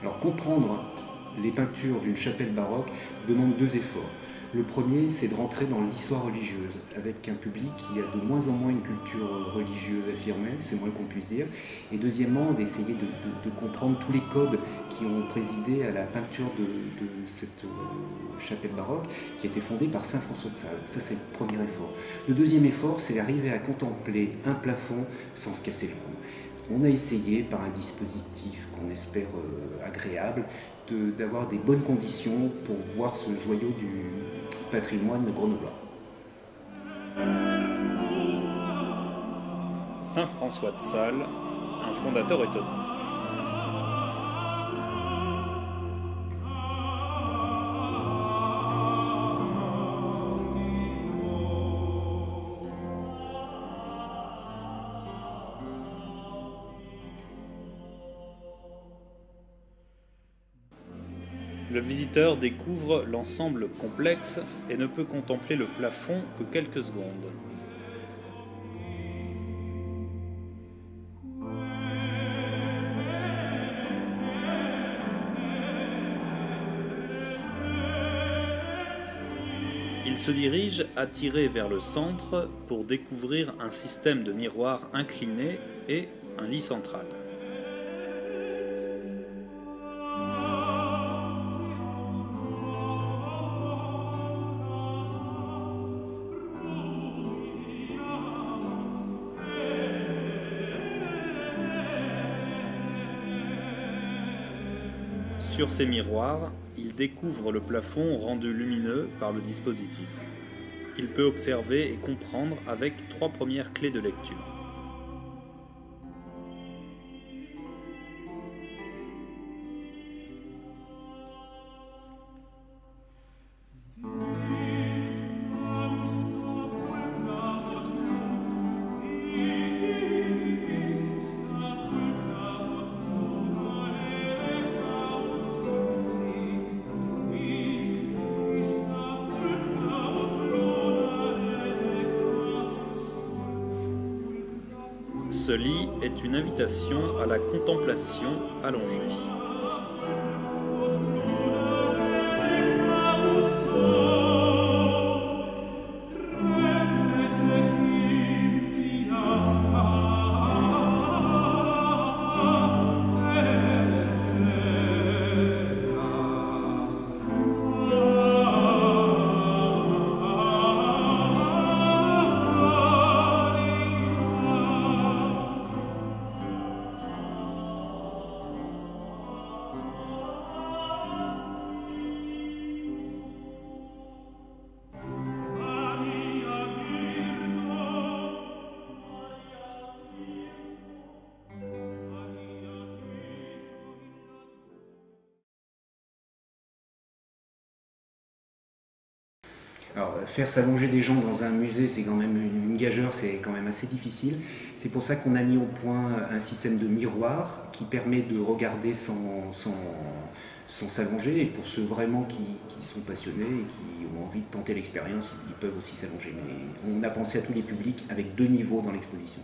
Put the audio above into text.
Alors comprendre les peintures d'une chapelle baroque demande deux efforts. Le premier, c'est de rentrer dans l'histoire religieuse, avec un public qui a de moins en moins une culture religieuse affirmée, c'est moins qu'on puisse dire. Et deuxièmement, d'essayer de comprendre tous les codes qui ont présidé à la peinture de cette chapelle baroque, qui a été fondée par saint François de Sales. Ça, c'est le premier effort. Le deuxième effort, c'est d'arriver à contempler un plafond sans se casser le cou. On a essayé, par un dispositif qu'on espère agréable, d'avoir des bonnes conditions pour voir ce joyau du patrimoine grenoblois. Saint François de Sales, un fondateur étonnant. Le visiteur découvre l'ensemble complexe et ne peut contempler le plafond que quelques secondes. Il se dirige attiré vers le centre pour découvrir un système de miroirs inclinés et un lit central. Sur ces miroirs, il découvre le plafond rendu lumineux par le dispositif. Il peut observer et comprendre avec 3 premières clés de lecture. Ce lit est une invitation à la contemplation allongée. Alors, faire s'allonger des gens dans un musée, c'est quand même une gageure, c'est quand même assez difficile. C'est pour ça qu'on a mis au point un système de miroir qui permet de regarder sans s'allonger. Et pour ceux vraiment qui sont passionnés et qui ont envie de tenter l'expérience, ils peuvent aussi s'allonger. Mais on a pensé à tous les publics avec 2 niveaux dans l'exposition.